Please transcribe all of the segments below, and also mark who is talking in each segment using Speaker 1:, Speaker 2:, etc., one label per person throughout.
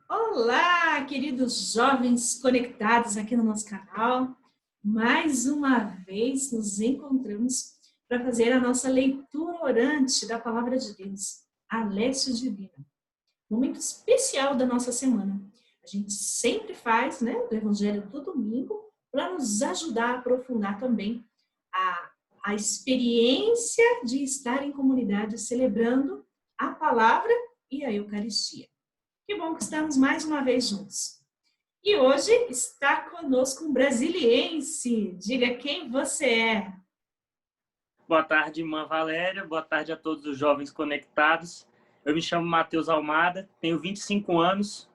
Speaker 1: Olá, queridos jovens conectados aqui no nosso canal. Mais uma vez nos encontramos para fazer a nossa leitura orante da Palavra de Deus, a Lécio Divina. Momento especial da nossa semana. A gente sempre faz, do Evangelho do domingo para nos ajudar a aprofundar também a experiência de estar em comunidade celebrando a Palavra e a Eucaristia. Que bom que estamos mais uma vez juntos. E hoje está conosco um brasiliense. Diga quem você é.
Speaker 2: Boa tarde, irmã Valéria. Boa tarde a todos os jovens conectados. Eu me chamo Matheus Almada, tenho 25 anos,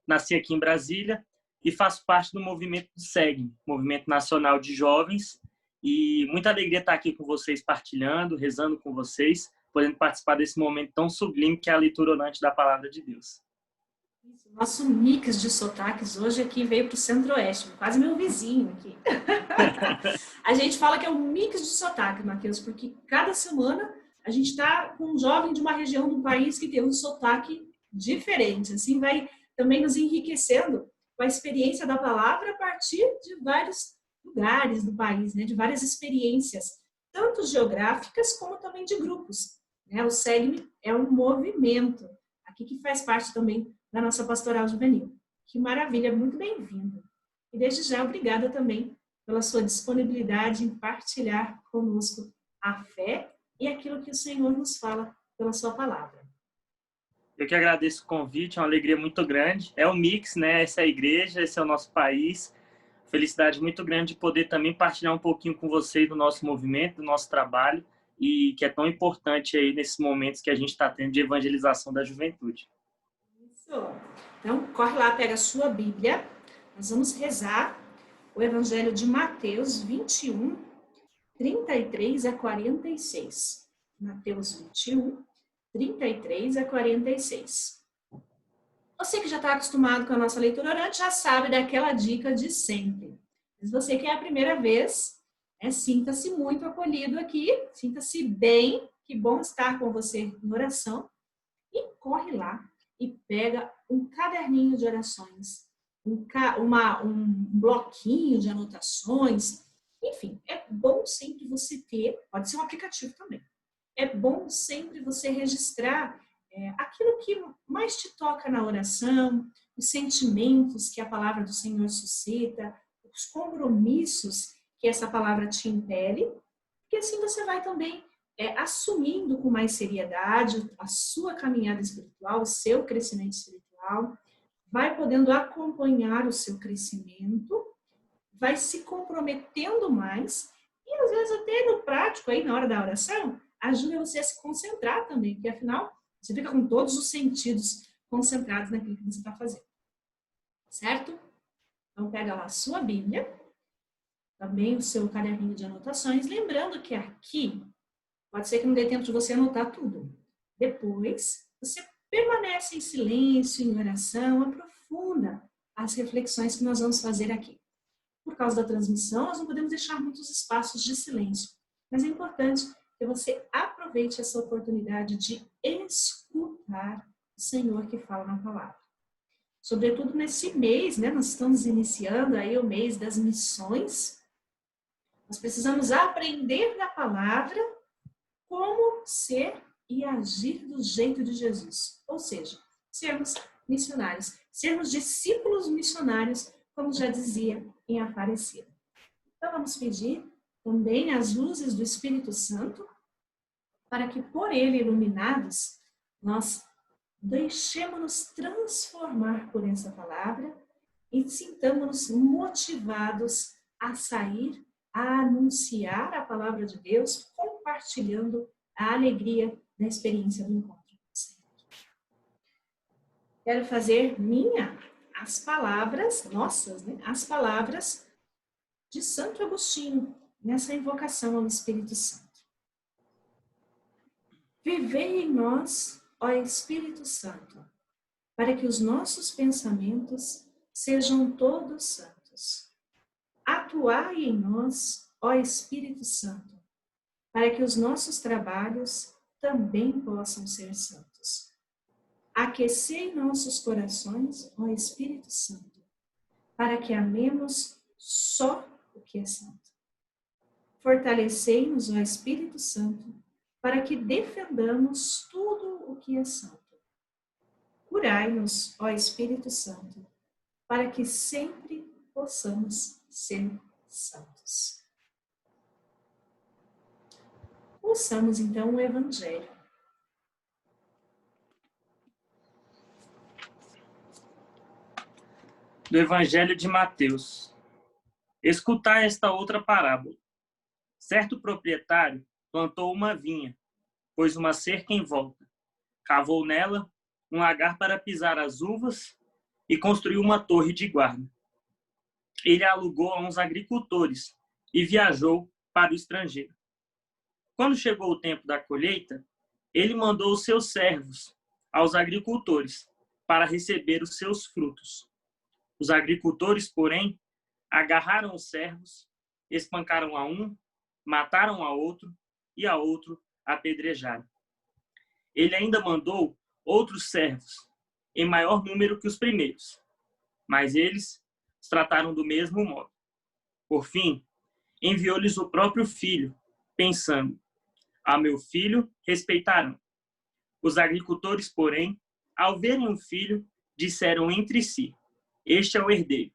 Speaker 2: nasci aqui em Brasília e faço parte do movimento do SEG, Movimento Nacional de Jovens. E muita alegria estar aqui com vocês, partilhando, rezando com vocês, podendo participar desse momento tão sublime que é a leitura orante da Palavra de Deus.
Speaker 1: Nosso mix de sotaques hoje aqui veio para o Centro-Oeste, quase meu vizinho aqui. A gente fala que é um mix de sotaque, Matheus, porque cada semana a gente está com um jovem de uma região do país que tem um sotaque diferente. Assim vai também nos enriquecendo com a experiência da palavra a partir de vários lugares do país, de várias experiências, tanto geográficas como também de grupos. O SEGME é um movimento aqui que faz parte também da nossa pastoral juvenil. Que maravilha, muito bem-vindo. E desde já, obrigada também pela sua disponibilidade em partilhar conosco a fé e aquilo que o Senhor nos fala pela sua palavra.
Speaker 2: Eu que agradeço o convite, é uma alegria muito grande. É o mix, Essa é a igreja, esse é o nosso país. Felicidade muito grande de poder também partilhar um pouquinho com vocês do nosso movimento, do nosso trabalho, e que é tão importante aí nesses momentos que a gente está tendo de evangelização da juventude.
Speaker 1: Isso. Então, corre lá, pega a sua Bíblia. Nós vamos rezar o Evangelho de Mateus 21, 33 a 46. Mateus 21, 33 a 46. Você que já está acostumado com a nossa leitura orante já sabe daquela dica de sempre. Mas você que é a primeira vez, sinta-se muito acolhido aqui, sinta-se bem, que bom estar com você em oração. E corre lá e pega um caderninho de orações, um bloquinho de anotações. Enfim, é bom sempre você ter, pode ser um aplicativo também, é bom sempre você registrar aquilo que mais te toca na oração, os sentimentos que a palavra do Senhor suscita, os compromissos que essa palavra te impele, porque assim você vai também assumindo com mais seriedade a sua caminhada espiritual, o seu crescimento espiritual, vai podendo acompanhar o seu crescimento, vai se comprometendo mais e às vezes até no prático, aí na hora da oração, ajuda você a se concentrar também, porque afinal você fica com todos os sentidos concentrados naquilo que você está fazendo. Certo? Então pega lá a sua Bíblia, também o seu caderninho de anotações, lembrando que aqui pode ser que não dê tempo de você anotar tudo. Depois, você permanece em silêncio, em oração, aprofunda as reflexões que nós vamos fazer aqui. Por causa da transmissão, nós não podemos deixar muitos espaços de silêncio, mas é importante que você aproveite essa oportunidade de escutar o Senhor que fala na palavra. Sobretudo nesse mês, nós estamos iniciando aí o mês das missões. Nós precisamos aprender da palavra como ser e agir do jeito de Jesus. Ou seja, sermos missionários, sermos discípulos missionários, como já dizia em Aparecida. Então vamos pedir também as luzes do Espírito Santo, para que por ele iluminados, nós deixemos-nos transformar por essa palavra e sintamos-nos motivados a sair, a anunciar a palavra de Deus, compartilhando a alegria da experiência do encontro com o Senhor. Quero fazer as palavras, as palavras de Santo Agostinho, nessa invocação ao Espírito Santo. Vivei em nós, ó Espírito Santo, para que os nossos pensamentos sejam todos santos. Atuai em nós, ó Espírito Santo, para que os nossos trabalhos também possam ser santos. Aquecei nossos corações, ó Espírito Santo, para que amemos só o que é santo. Fortalecei-nos, ó Espírito Santo, para que defendamos tudo o que é santo. Curai-nos, ó Espírito Santo, para que sempre possamos ser santos. Ouçamos então o Evangelho.
Speaker 2: Do Evangelho de Mateus. Escutai esta outra parábola. Certo proprietário plantou uma vinha, pôs uma cerca em volta, cavou nela um lagar para pisar as uvas e construiu uma torre de guarda. Ele alugou a uns agricultores e viajou para o estrangeiro. Quando chegou o tempo da colheita, ele mandou os seus servos aos agricultores para receber os seus frutos. Os agricultores, porém, agarraram os servos, espancaram a um, mataram a outro e a outro apedrejaram. Ele ainda mandou outros servos, em maior número que os primeiros, mas eles os trataram do mesmo modo. Por fim, enviou-lhes o próprio filho, pensando: a meu filho respeitarão. Os agricultores, porém, ao verem o filho, disseram entre si: este é o herdeiro.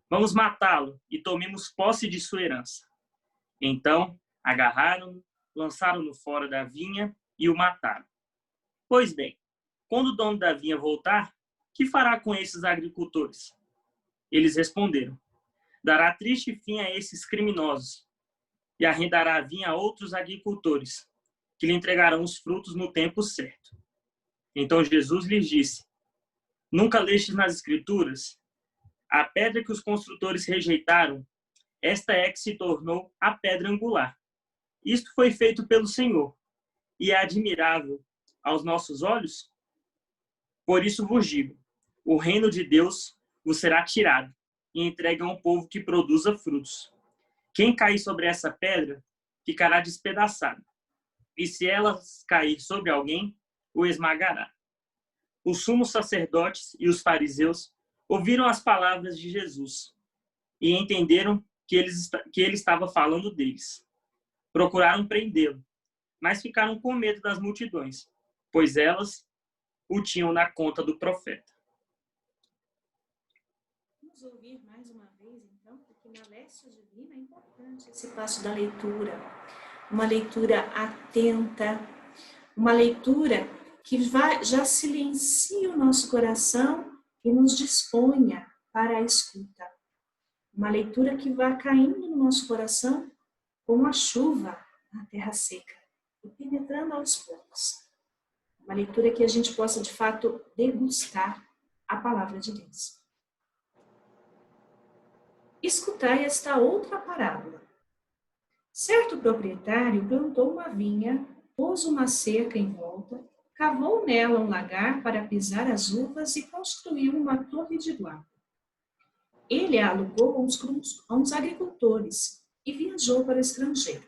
Speaker 2: Vamos matá-lo e tomemos posse de sua herança. Então, agarraram-no, lançaram-no fora da vinha e o mataram. Pois bem, quando o dono da vinha voltar, que fará com esses agricultores? Eles responderam: dará triste fim a esses criminosos e arrendará a vinha a outros agricultores, que lhe entregarão os frutos no tempo certo. Então Jesus lhes disse: nunca lestes nas Escrituras? A pedra que os construtores rejeitaram, esta é que se tornou a pedra angular. Isto foi feito pelo Senhor, e é admirável aos nossos olhos? Por isso vos digo: o reino de Deus vos será tirado e entregue a um povo que produza frutos. Quem cair sobre essa pedra ficará despedaçado, e se ela cair sobre alguém, o esmagará. Os sumos sacerdotes e os fariseus ouviram as palavras de Jesus e entenderam que ele estava falando deles. Procuraram prendê-lo, mas ficaram com medo das multidões, pois elas o tinham na conta do profeta.
Speaker 1: Vamos ouvir mais uma vez, então, porque na Lécio Divina é importante esse passo da leitura. Uma leitura atenta, uma leitura que já silencia o nosso coração e nos disponha para a escuta. Uma leitura que vai caindo no nosso coração como a chuva na terra seca e penetrando aos poucos. Uma leitura que a gente possa, de fato, degustar a palavra de Deus. Escutai esta outra parábola. Certo proprietário plantou uma vinha, pôs uma cerca em volta, cavou nela um lagar para pisar as uvas e construiu uma torre de guarda. Ele a alugou a uns agricultores e viajou para o estrangeiro.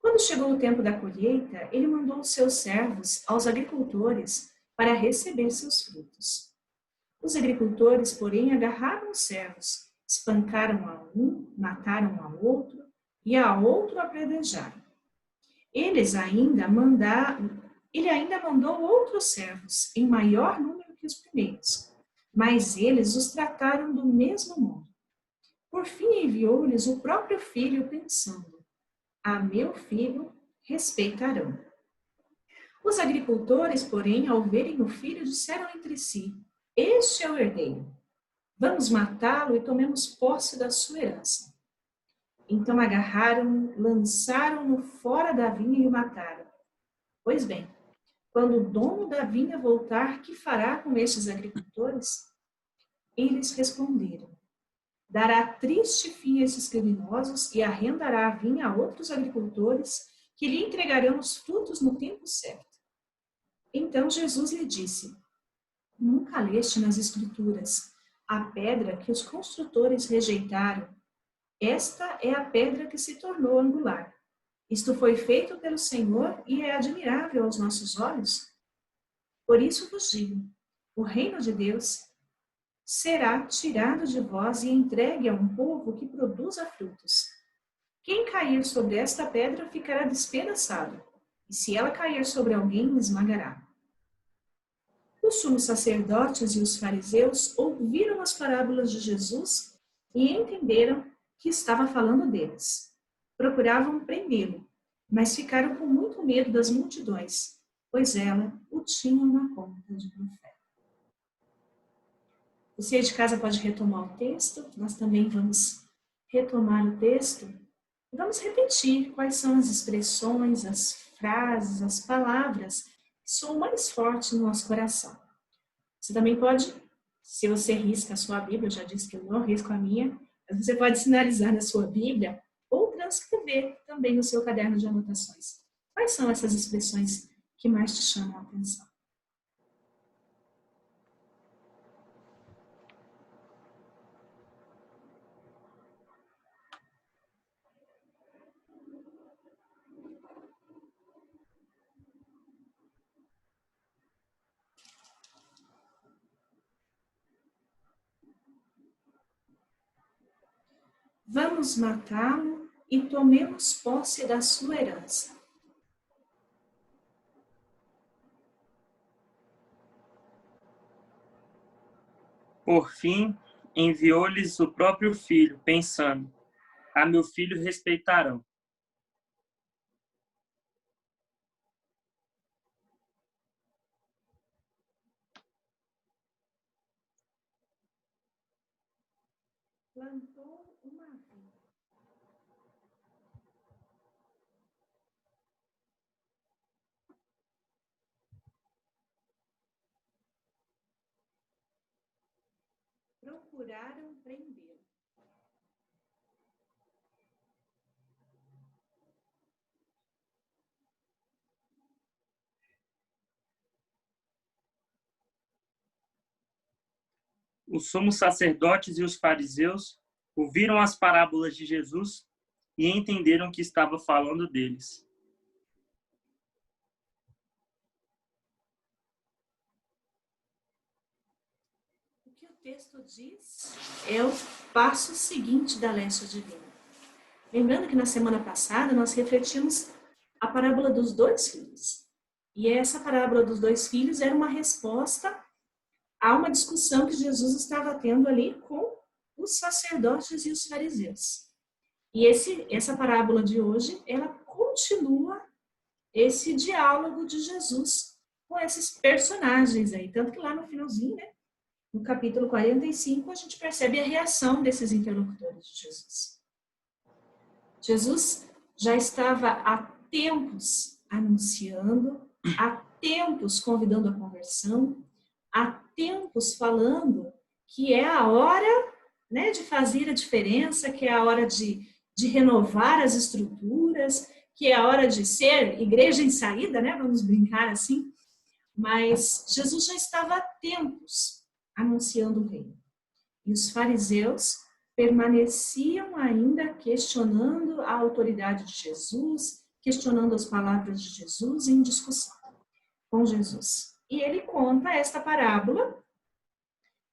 Speaker 1: Quando chegou o tempo da colheita, ele mandou os seus servos aos agricultores para receber seus frutos. Os agricultores, porém, agarraram os servos, espancaram a um, mataram a outro e a outro apedrejaram. Ele ainda mandou outros servos, em maior número que os primeiros, mas eles os trataram do mesmo modo. Por fim, enviou-lhes o próprio filho, pensando: a meu filho respeitarão. Os agricultores, porém, ao verem o filho, disseram entre si: este é o herdeiro. Vamos matá-lo e tomemos posse da sua herança. Então agarraram-no, lançaram-no fora da vinha e o mataram. Pois bem, quando o dono da vinha voltar, que fará com estes agricultores? Eles responderam: dará triste fim a esses criminosos e arrendará a vinha a outros agricultores que lhe entregarão os frutos no tempo certo. Então Jesus lhe disse: nunca leste nas Escrituras a pedra que os construtores rejeitaram? Esta é a pedra que se tornou angular. Isto foi feito pelo Senhor e é admirável aos nossos olhos? Por isso vos digo, o reino de Deus será tirado de vós e entregue a um povo que produza frutos. Quem cair sobre esta pedra ficará despedaçado, e se ela cair sobre alguém, esmagará. Os sumos sacerdotes e os fariseus ouviram as parábolas de Jesus e entenderam que estava falando deles. Procuravam prendê-lo, mas ficaram com muito medo das multidões, pois ela o tinham na conta de profeta. Você aí de casa pode retomar o texto, nós também vamos retomar o texto. Vamos repetir quais são as expressões, as frases, as palavras que soam mais fortes no nosso coração. Você também pode, se você risca a sua Bíblia, eu já disse que eu não risco a minha, mas você pode sinalizar na sua Bíblia ou transcrever também no seu caderno de anotações. Quais são essas expressões que mais te chamam a atenção? Vamos matá-lo e tomemos posse da sua herança.
Speaker 2: Por fim, enviou-lhes o próprio filho, pensando: a meu filho respeitarão.
Speaker 1: Plantou uma vinha. Procuraram prendê-lo.
Speaker 2: Os sumos sacerdotes e os fariseus ouviram as parábolas de Jesus e entenderam que estava falando deles.
Speaker 1: O que o texto diz é o passo seguinte da Lécio Divina. Lembrando que na semana passada nós refletimos a parábola dos dois filhos. E essa parábola dos dois filhos era uma resposta a uma discussão que Jesus estava tendo ali com os sacerdotes e os fariseus. E essa parábola de hoje, ela continua esse diálogo de Jesus com esses personagens aí. Tanto que lá no finalzinho, né, no capítulo 45, a gente percebe a reação desses interlocutores de Jesus. Jesus já estava há tempos anunciando, há tempos convidando à conversão, há tempos falando que é a hora, né, de fazer a diferença, que é a hora de renovar as estruturas, que é a hora de ser igreja em saída, né, vamos brincar assim. Mas Jesus já estava há tempos anunciando o reino. E os fariseus permaneciam ainda questionando a autoridade de Jesus, questionando as palavras de Jesus em discussão com Jesus. E ele conta esta parábola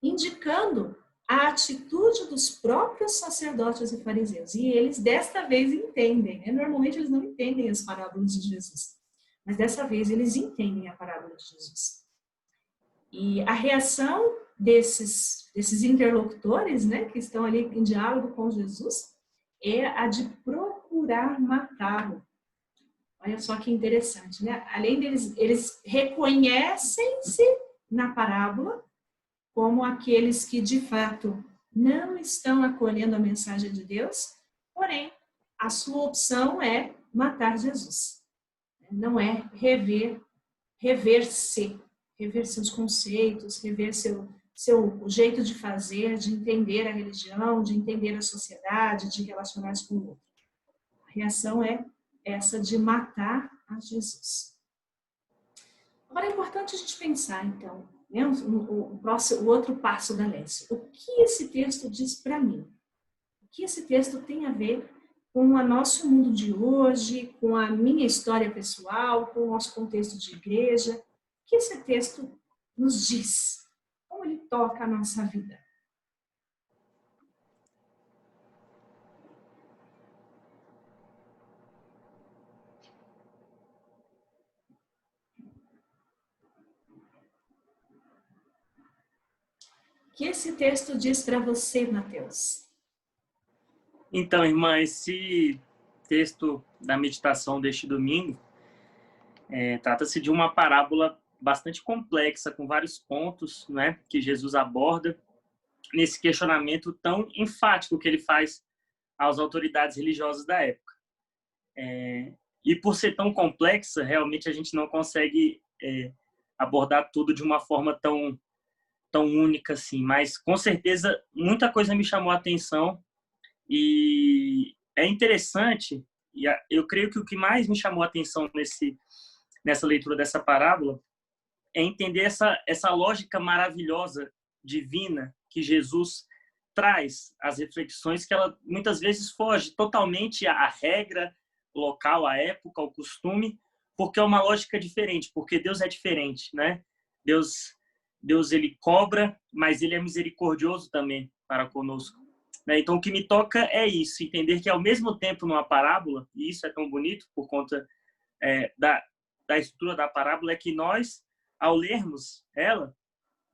Speaker 1: indicando a atitude dos próprios sacerdotes e fariseus. E eles desta vez entendem, né? Normalmente eles não entendem as parábolas de Jesus, mas dessa vez eles entendem a parábola de Jesus. E a reação desses interlocutores, né, que estão ali em diálogo com Jesus, é a de procurar matá-lo. Olha só que interessante, né? Além deles, eles reconhecem-se na parábola como aqueles que, de fato, não estão acolhendo a mensagem de Deus, porém, a sua opção é matar Jesus. Não é rever seus conceitos, rever seu jeito de fazer, de entender a religião, de entender a sociedade, de relacionar-se com o outro. A reação é essa de matar a Jesus. Agora é importante a gente pensar, então, né, o outro passo da Lécio. O que esse texto diz para mim? O que esse texto tem a ver com o nosso mundo de hoje, com a minha história pessoal, com o nosso contexto de igreja? O que esse texto nos diz? Como ele toca a nossa vida? O que esse texto diz para você, Mateus?
Speaker 2: Então, irmã, esse texto da meditação deste domingo trata-se de uma parábola bastante complexa, com vários pontos, né, que Jesus aborda nesse questionamento tão enfático que ele faz às autoridades religiosas da época. E por ser tão complexa, realmente a gente não consegue abordar tudo de uma forma tão única assim, mas com certeza muita coisa me chamou a atenção e é interessante, e eu creio que o que mais me chamou a atenção nessa leitura dessa parábola é entender essa lógica maravilhosa, divina, que Jesus traz às reflexões, que ela muitas vezes foge totalmente à regra local, à época, ao costume, porque é uma lógica diferente, porque Deus é diferente, né? Deus ele cobra, mas ele é misericordioso também para conosco. Então, o que me toca é isso, entender que ao mesmo tempo numa parábola, e isso é tão bonito por conta da estrutura da parábola, é que nós, ao lermos ela,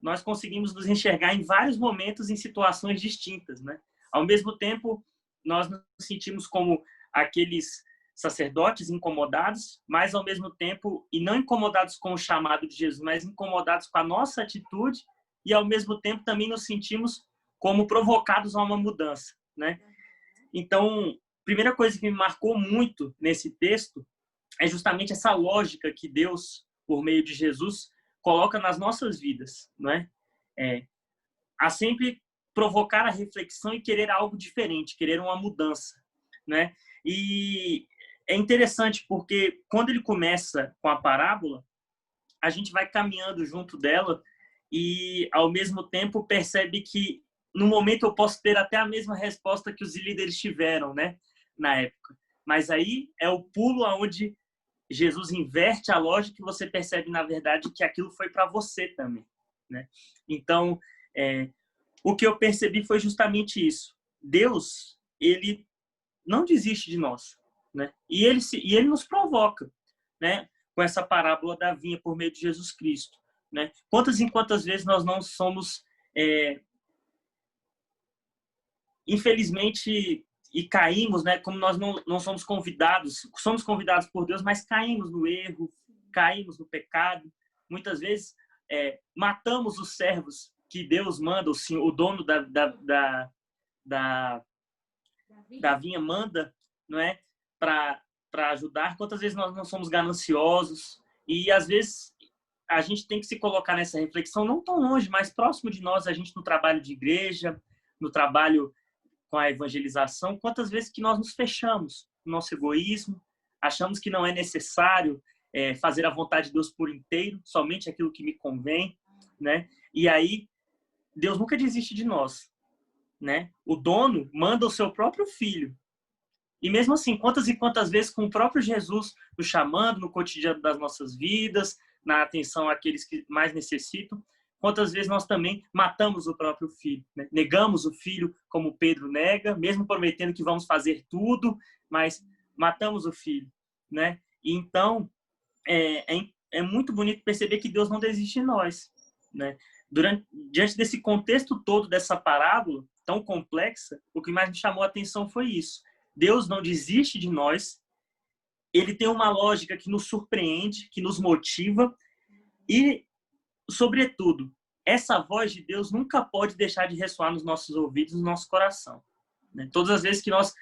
Speaker 2: nós conseguimos nos enxergar em vários momentos em situações distintas, né? Ao mesmo tempo, nós nos sentimos como aqueles sacerdotes incomodados, mas ao mesmo tempo, e não incomodados com o chamado de Jesus, mas incomodados com a nossa atitude, e ao mesmo tempo também nos sentimos como provocados a uma mudança, né? Então, a primeira coisa que me marcou muito nesse texto é justamente essa lógica que Deus, por meio de Jesus, coloca nas nossas vidas, não é? A sempre provocar a reflexão e querer algo diferente, querer uma mudança, né? E é interessante porque quando ele começa com a parábola, a gente vai caminhando junto dela e, ao mesmo tempo, percebe que no momento eu posso ter até a mesma resposta que os líderes tiveram, né, na época. Mas aí é o pulo aonde Jesus inverte a lógica e você percebe, na verdade, que aquilo foi para você também, né? Então, o que eu percebi foi justamente isso. Deus, ele não desiste de nós, né? E ele nos provoca, né? Com essa parábola da vinha por meio de Jesus Cristo, né? Quantas e quantas vezes nós não somos, infelizmente, e caímos, né? Como nós não somos convidados por Deus, mas caímos no erro, caímos no pecado. Muitas vezes matamos os servos que Deus manda, o dono da vinha manda, não é? Para ajudar. Quantas vezes nós não somos gananciosos? E às vezes a gente tem que se colocar nessa reflexão, não tão longe, mas próximo de nós, a gente no trabalho de igreja, no trabalho com a evangelização, quantas vezes que nós nos fechamos no nosso egoísmo, achamos que não é necessário fazer a vontade de Deus por inteiro, somente aquilo que me convém, né? E aí Deus nunca desiste de nós, né? O dono manda o seu próprio filho. E mesmo assim, quantas e quantas vezes com o próprio Jesus nos chamando no cotidiano das nossas vidas, na atenção àqueles que mais necessitam, quantas vezes nós também matamos o próprio filho, né? Negamos o filho como Pedro nega, mesmo prometendo que vamos fazer tudo, mas matamos o filho, né? E então, é muito bonito perceber que Deus não desiste de nós, né? Diante desse contexto todo dessa parábola tão complexa, o que mais me chamou a atenção foi isso. Deus não desiste de nós, ele tem uma lógica que nos surpreende, que nos motiva e, sobretudo, essa voz de Deus nunca pode deixar de ressoar nos nossos ouvidos, no nosso coração, né? Todas as vezes que nós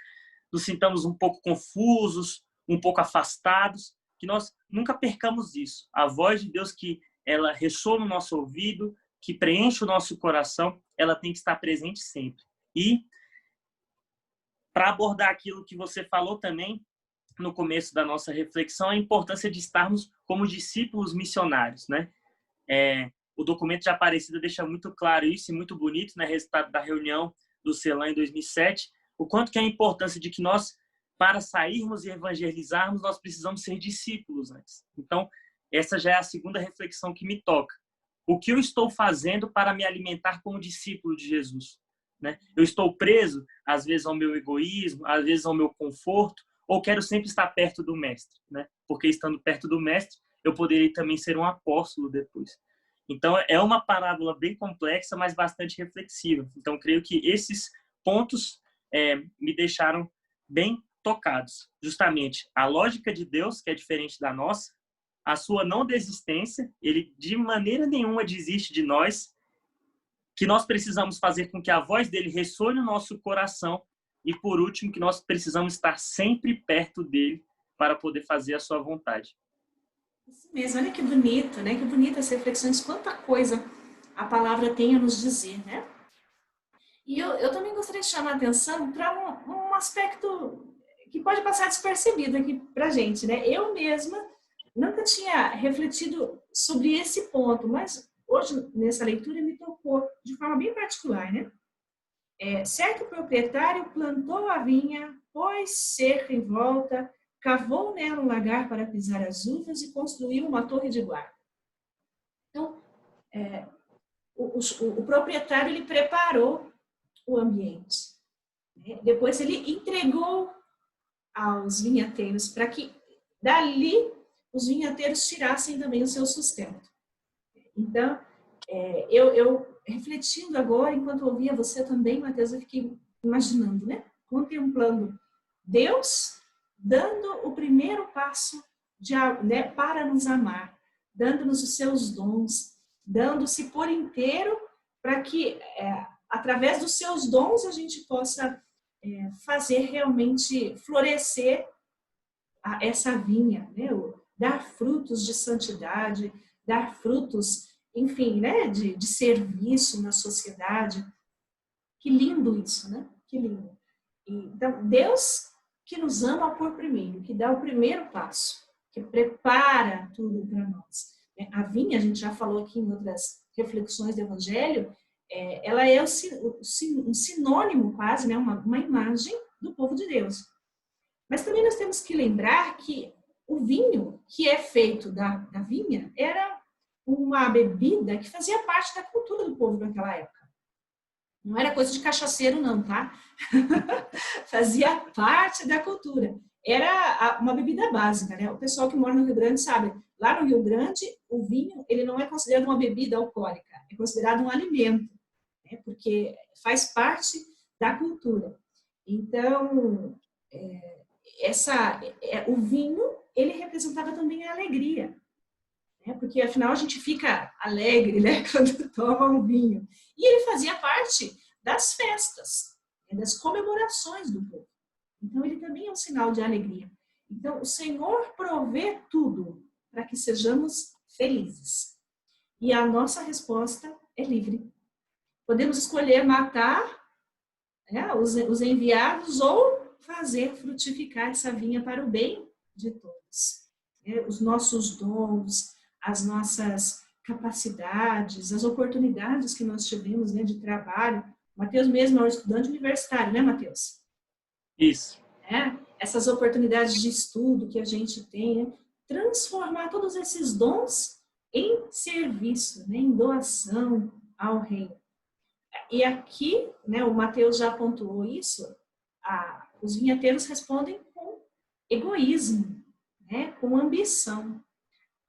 Speaker 2: nos sintamos um pouco confusos, um pouco afastados, que nós nunca percamos isso. A voz de Deus que ela ressoa no nosso ouvido, que preenche o nosso coração, ela tem que estar presente sempre. E, para abordar aquilo que você falou também no começo da nossa reflexão, a importância de estarmos como discípulos missionários, né? O documento de Aparecida deixa muito claro isso e muito bonito, né? Resultado da reunião do CELAM em 2007, o quanto que é a importância de que nós, para sairmos e evangelizarmos, nós precisamos ser discípulos antes. Então, essa já é a segunda reflexão que me toca. O que eu estou fazendo para me alimentar como discípulo de Jesus? Né? Eu estou preso, às vezes, ao meu egoísmo, às vezes ao meu conforto, ou quero sempre estar perto do Mestre? Né? Porque estando perto do Mestre, eu poderia também ser um apóstolo depois. Então, é uma parábola bem complexa, mas bastante reflexiva. Então, creio que esses pontos me deixaram bem tocados. Justamente a lógica de Deus, que é diferente da nossa, a sua não desistência, ele de maneira nenhuma desiste de nós, que nós precisamos fazer com que a voz dele ressoe no nosso coração e, por último, que nós precisamos estar sempre perto dele para poder fazer a sua vontade.
Speaker 1: Isso mesmo, olha que bonito, né? Que bonitas reflexões, quanta coisa a palavra tem a nos dizer, né? E eu também gostaria de chamar a atenção para um aspecto que pode passar despercebido aqui para a gente, né? Eu mesma nunca tinha refletido sobre esse ponto, mas hoje, nessa leitura, me tocou de forma bem particular, né? Certo proprietário plantou a vinha, pôs cerca em volta, cavou nela um lagar para pisar as uvas e construiu uma torre de guarda. Então, o proprietário, ele preparou o ambiente. Né? Depois ele entregou aos vinhateiros para que dali os vinhateiros tirassem também o seu sustento. Então, eu refletindo agora, enquanto ouvia você também, Mateus, eu fiquei imaginando, né? Contemplando Deus dando o primeiro passo né, para nos amar, dando-nos os seus dons, dando-se por inteiro para que, através dos seus dons, a gente possa fazer realmente florescer essa vinha, né? Dar frutos de santidade, dar frutos, enfim, né? de serviço na sociedade. Que lindo isso, né? Que lindo. Então, Deus que nos ama por primeiro, que dá o primeiro passo, que prepara tudo para nós. A vinha, a gente já falou aqui em outras reflexões do Evangelho, ela é um sinônimo quase, né? uma imagem do povo de Deus. Mas também nós temos que lembrar que o vinho que é feito da vinha era uma bebida que fazia parte da cultura do povo naquela época. Não era coisa de cachaceiro, não, tá? Fazia parte da cultura. Era uma bebida básica, né? O pessoal que mora no Rio Grande sabe. Lá no Rio Grande, o vinho ele não é considerado uma bebida alcoólica, é considerado um alimento, né? Porque faz parte da cultura. Então, o vinho ele representava também a alegria. Porque afinal a gente fica alegre, né, quando toma um vinho. E ele fazia parte das festas, das comemorações do povo. Então ele também é um sinal de alegria. Então o Senhor provê tudo para que sejamos felizes. E a nossa resposta é livre. Podemos escolher matar, né, os enviados ou fazer frutificar essa vinha para o bem de todos. Os nossos dons, as nossas capacidades, as oportunidades que nós tivemos, né, de trabalho. Mateus mesmo é um estudante universitário, né, Mateus?
Speaker 2: Isso.
Speaker 1: Essas oportunidades de estudo que a gente tem, né? Transformar todos esses dons em serviço, né, em doação ao reino. E aqui, né, o Mateus já pontuou isso, os vinhateiros respondem com egoísmo, né, com ambição.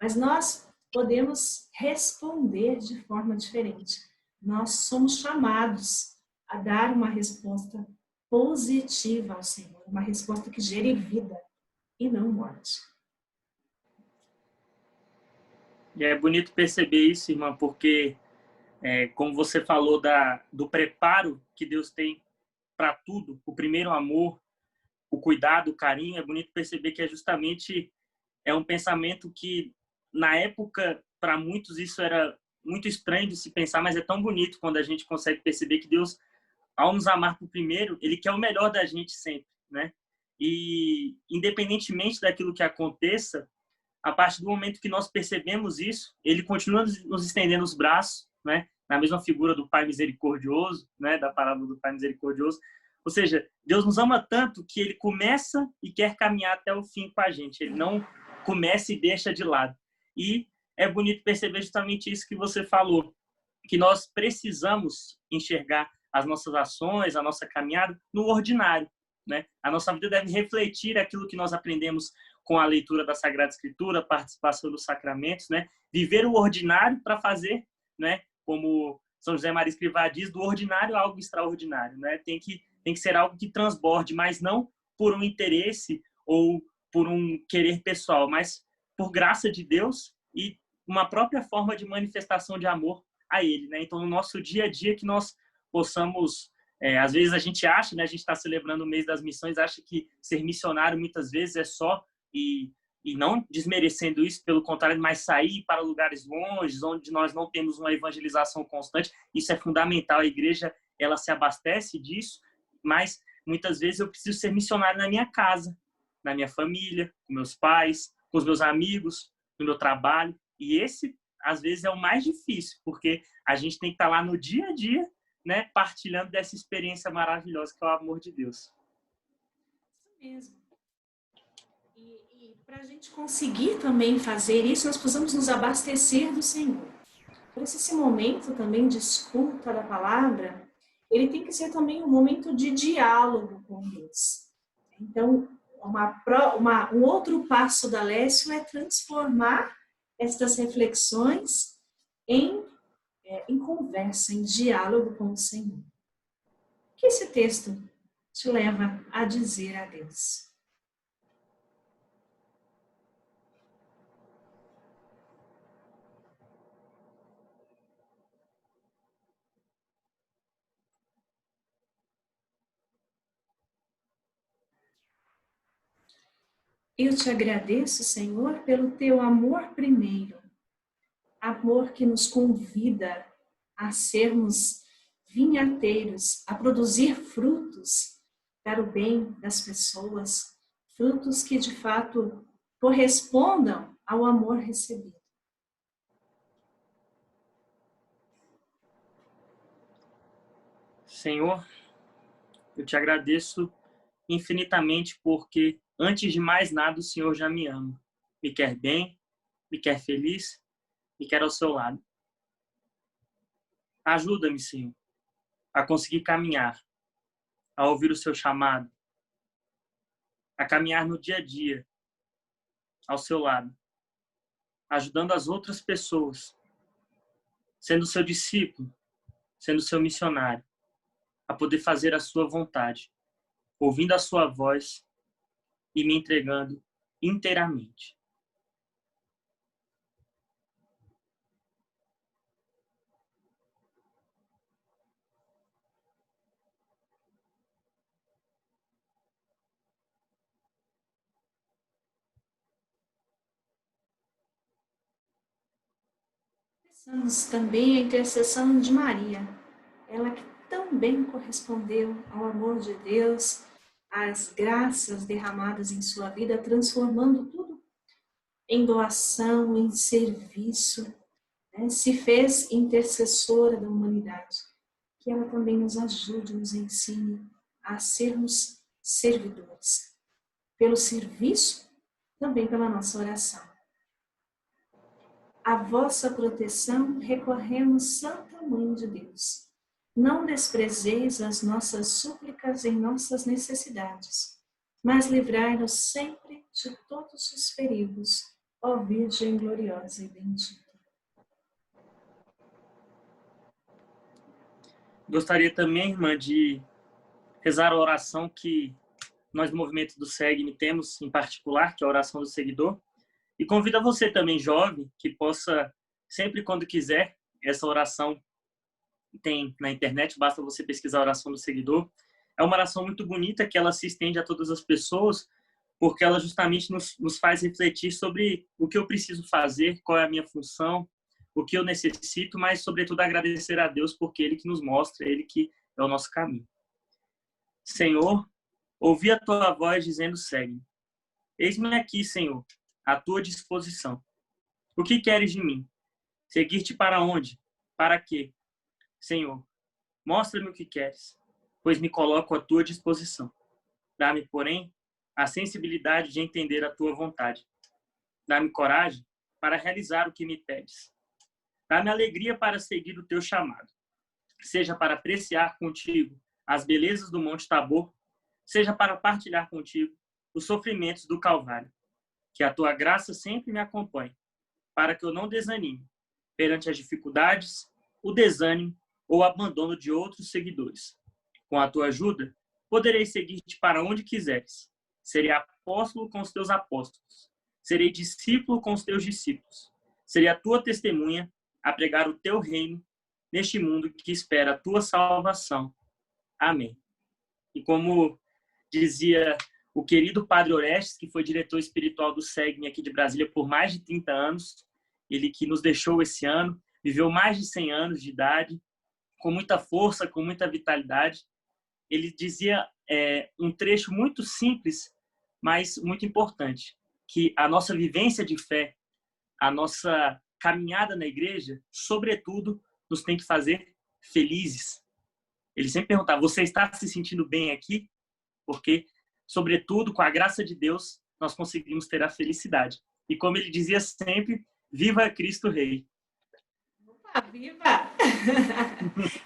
Speaker 1: Mas nós podemos responder de forma diferente. Nós somos chamados a dar uma resposta positiva ao Senhor, uma resposta que gere vida e não morte.
Speaker 2: E é bonito perceber isso, irmã, porque, como você falou do preparo que Deus tem para tudo, o primeiro amor, o cuidado, o carinho, é bonito perceber que justamente um pensamento que, na época, para muitos isso era muito estranho de se pensar, mas é tão bonito quando a gente consegue perceber que Deus, ao nos amar por primeiro, Ele quer o melhor da gente sempre, né? E, independentemente daquilo que aconteça, a partir do momento que nós percebemos isso, Ele continua nos estendendo os braços, né? Na mesma figura do Pai misericordioso, né? Da parábola do Pai misericordioso. Ou seja, Deus nos ama tanto que Ele começa e quer caminhar até o fim com a gente. Ele não começa e deixa de lado. E é bonito perceber justamente isso que você falou, que nós precisamos enxergar as nossas ações, a nossa caminhada no ordinário, né? A nossa vida deve refletir aquilo que nós aprendemos com a leitura da Sagrada Escritura, a participação dos sacramentos, né? Viver o ordinário para fazer, né? Como São José Maria Escrivá diz, do ordinário algo extraordinário, né? Tem que ser algo que transborde, mas não por um interesse ou por um querer pessoal, mas por graça de Deus e uma própria forma de manifestação de amor a Ele, né? Então, no nosso dia a dia, que nós possamos, às vezes a gente acha, né? A gente está celebrando o mês das missões, acha que ser missionário muitas vezes é só, e não desmerecendo isso, pelo contrário, mas sair para lugares longes, onde nós não temos uma evangelização constante. Isso é fundamental, a igreja, ela se abastece disso, mas muitas vezes eu preciso ser missionário na minha casa, na minha família, com meus pais, com os meus amigos, no meu trabalho. E esse, às vezes, é o mais difícil, porque a gente tem que estar lá no dia a dia, né, partilhando dessa experiência maravilhosa que é o amor de Deus.
Speaker 1: Isso mesmo. E para a gente conseguir também fazer isso, nós precisamos nos abastecer do Senhor. Por isso, esse momento também de escuta da palavra, ele tem que ser também um momento de diálogo com Deus. Então, um outro passo da Lécio é transformar estas reflexões em conversa, em diálogo com o Senhor. O que esse texto te leva a dizer a Deus? Eu te agradeço, Senhor, pelo teu amor primeiro, amor que nos convida a sermos vinhateiros, a produzir frutos para o bem das pessoas, frutos que de fato correspondam ao amor recebido.
Speaker 2: Senhor, eu te agradeço infinitamente porque, antes de mais nada, o Senhor já me ama. Me quer bem, me quer feliz, me quer ao seu lado. Ajuda-me, Senhor, a conseguir caminhar, a ouvir o seu chamado, a caminhar no dia a dia, ao seu lado, ajudando as outras pessoas, sendo seu discípulo, sendo seu missionário, a poder fazer a sua vontade, ouvindo a sua voz e me entregando inteiramente.
Speaker 1: Pensamos também a intercessão de Maria, ela que tão bem correspondeu ao amor de Deus, às graças derramadas em sua vida, transformando tudo em doação, em serviço, né? Se fez intercessora da humanidade. Que ela também nos ajude, nos ensine a sermos servidores. Pelo serviço, também pela nossa oração. A vossa proteção recorremos, Santa Mãe de Deus. Não desprezeis as nossas súplicas em nossas necessidades, mas livrai-nos sempre de todos os perigos, ó Virgem gloriosa e bendita.
Speaker 2: Gostaria também, irmã, de rezar a oração que nós, do Movimento do Segue-me, temos em particular, que é a oração do seguidor. E convido a você também, jovem, que possa, sempre quando quiser, essa oração tem na internet, basta você pesquisar a oração do seguidor. É uma oração muito bonita, que ela se estende a todas as pessoas, porque ela justamente nos faz refletir sobre o que eu preciso fazer, qual é a minha função, o que eu necessito, mas, sobretudo, agradecer a Deus, porque Ele que nos mostra, Ele que é o nosso caminho. Senhor, ouvi a tua voz dizendo, segue-me. Eis-me aqui, Senhor, à tua disposição. O que queres de mim? Seguir-te para onde? Para quê? Senhor, mostra-me o que queres, pois me coloco à tua disposição. Dá-me, porém, a sensibilidade de entender a tua vontade. Dá-me coragem para realizar o que me pedes. Dá-me alegria para seguir o teu chamado, seja para apreciar contigo as belezas do Monte Tabor, seja para partilhar contigo os sofrimentos do Calvário. Que a tua graça sempre me acompanhe, para que eu não desanime perante as dificuldades, o desânimo ou o abandono de outros seguidores. Com a tua ajuda, poderei seguir-te para onde quiseres. Serei apóstolo com os teus apóstolos. Serei discípulo com os teus discípulos. Serei a tua testemunha a pregar o teu reino neste mundo que espera a tua salvação. Amém. E como dizia o querido Padre Orestes, que foi diretor espiritual do SEGME aqui de Brasília por mais de 30 anos, ele que nos deixou esse ano, viveu mais de 100 anos de idade, com muita força, com muita vitalidade. Ele dizia um trecho muito simples, mas muito importante, que a nossa vivência de fé, a nossa caminhada na igreja, sobretudo, nos tem que fazer felizes. Ele sempre perguntava, você está se sentindo bem aqui? Porque, sobretudo, com a graça de Deus, nós conseguimos ter a felicidade. E como ele dizia sempre, viva Cristo Rei.
Speaker 1: Opa, viva!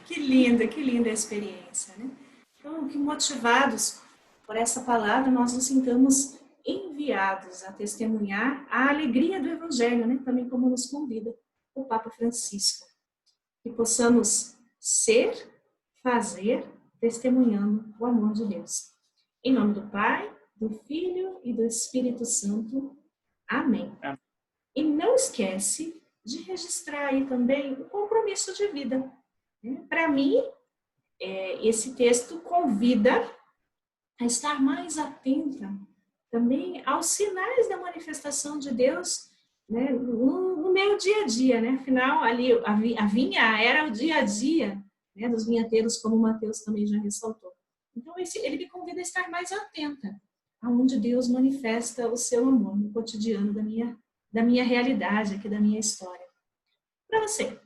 Speaker 1: Que linda a experiência, né? Então, que motivados por essa palavra, nós nos sintamos enviados a testemunhar a alegria do Evangelho, né? Também como nos convida o Papa Francisco. Que possamos ser, fazer, testemunhando o amor de Deus. Em nome do Pai, do Filho e do Espírito Santo. Amém. E não esquece de registrar aí também o compromisso de vida. Para mim, esse texto convida a estar mais atenta também aos sinais da manifestação de Deus, né, no meu dia a dia, né? Afinal, ali a vinha era o dia a dia, né, dos vinhateiros, como o Mateus também já ressaltou. Então, ele me convida a estar mais atenta aonde Deus manifesta o seu amor no cotidiano da minha realidade, aqui da minha história. Para você,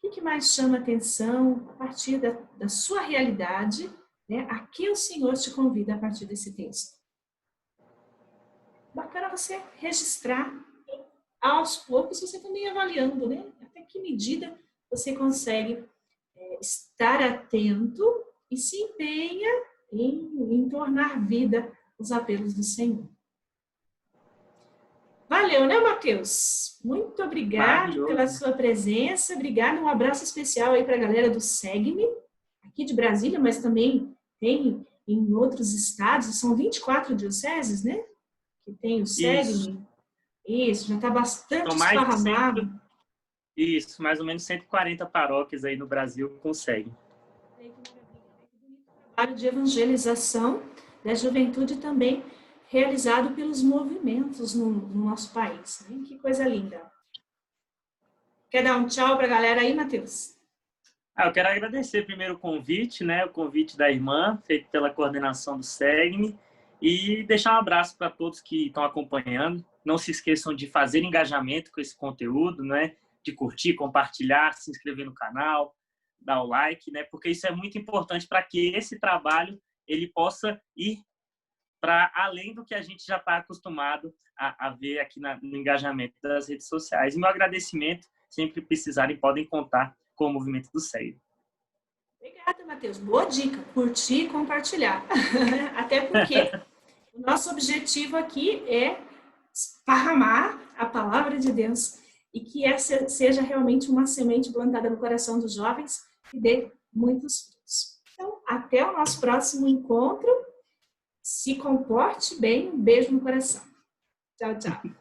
Speaker 1: o que mais chama atenção a partir da sua realidade, né? A que o Senhor te convida a partir desse texto? Bacana você registrar e, aos poucos, você também avaliando, né? Até que medida você consegue estar atento e se empenha em tornar vida os apelos do Senhor. Valeu, né, Mateus? Muito obrigado pela sua presença. Obrigado, um abraço especial aí para a galera do SEGME, aqui de Brasília, mas também tem em outros estados. São 24 dioceses, né? Que tem o SEGME. Isso, já está bastante esparramado.
Speaker 2: Isso, mais ou menos 140 paróquias aí no Brasil com SEGME.
Speaker 1: Trabalho de evangelização da juventude também realizado pelos movimentos no nosso país. Né? Que coisa linda. Quer dar um tchau para a galera aí, Mateus?
Speaker 2: Eu quero agradecer primeiro o convite, né? O convite da irmã, feito pela coordenação do SEGME, e deixar um abraço para todos que estão acompanhando. Não se esqueçam de fazer engajamento com esse conteúdo, né? De curtir, compartilhar, se inscrever no canal, dar o like, né? Porque isso é muito importante para que esse trabalho ele possa ir para além do que a gente já está acostumado a ver aqui no engajamento das redes sociais. E meu agradecimento, sempre precisarem, podem contar com o movimento do SEGME.
Speaker 1: Obrigada, Mateus. Boa dica, curtir e compartilhar. Até porque o nosso objetivo aqui é esparramar a palavra de Deus e que essa seja realmente uma semente plantada no coração dos jovens e dê muitos frutos. Então, até o nosso próximo encontro. Se comporte bem. Um beijo no coração. Tchau, tchau.